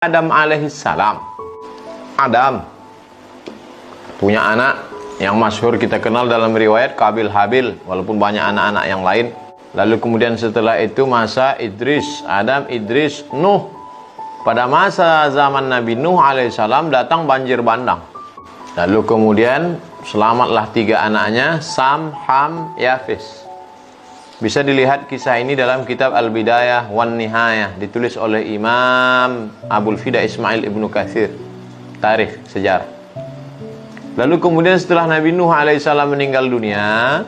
Adam alaihissalam. Adam punya anak yang masyhur kita kenal dalam riwayat Qabil Habil, walaupun banyak anak-anak yang lain. Lalu kemudian setelah itu masa Idris, Adam, Idris, Nuh. Pada masa zaman Nabi Nuh alaihissalam datang banjir bandang. Lalu kemudian selamatlah 3 anaknya, Sam, Ham, Yafis. Bisa dilihat kisah ini dalam kitab Al-Bidayah wan Nihayah, ditulis oleh Imam Abul Fida Ismail Ibnu Katsir, tarikh sejarah. Lalu kemudian setelah Nabi Nuh alaihissalam meninggal dunia,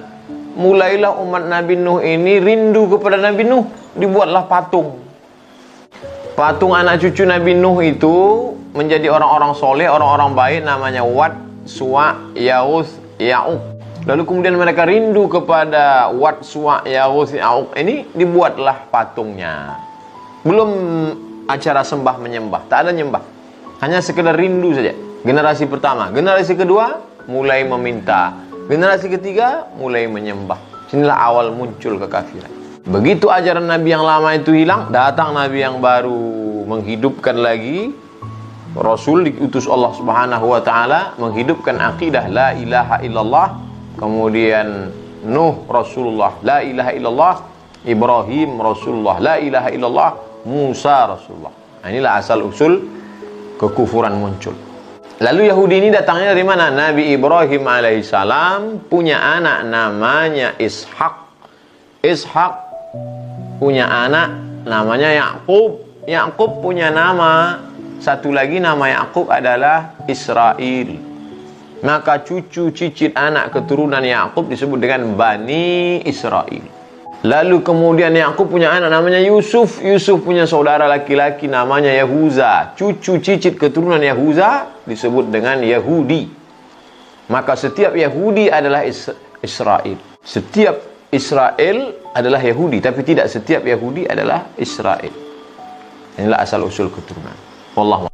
mulailah umat Nabi Nuh ini rindu kepada Nabi Nuh. Dibuatlah patung. Patung anak cucu Nabi Nuh itu menjadi orang-orang soleh, orang-orang baik, namanya Wad, Suwa, Ya'uth, Ya'uq. Lalu kemudian mereka rindu kepada Wad, Suwa, Ya'uth, Ya'uq. Ini dibuatlah patungnya. Belum acara sembah menyembah, tak ada nyembah. Hanya sekedar rindu saja. Generasi pertama, generasi kedua mulai meminta, generasi ketiga mulai menyembah. Inilah awal muncul kekafiran. Begitu ajaran Nabi yang lama itu hilang, datang Nabi yang baru menghidupkan lagi. Rasul diutus Allah Subhanahu wa taala menghidupkan akidah la ilaha illallah. Kemudian Nuh Rasulullah la ilaha illallah, Ibrahim Rasulullah la ilaha illallah, Musa Rasulullah. Nah, inilah asal usul kekufuran muncul. Lalu Yahudi ini datangnya dari mana? Nabi Ibrahim alaihissalam punya anak namanya Ishak. Ishak punya anak namanya Yakub. Yakub punya nama satu lagi, nama Yakub adalah Israel. Maka cucu cicit anak keturunan Yakub disebut dengan Bani Israel. Lalu kemudian Yakub punya anak namanya Yusuf. Yusuf punya saudara laki-laki namanya Yahuza. Cucu cicit keturunan Yahuza disebut dengan Yahudi. Maka setiap Yahudi adalah Israel. Setiap Israel adalah Yahudi, tapi tidak setiap Yahudi adalah Israel. Inilah asal usul keturunan. Wallahu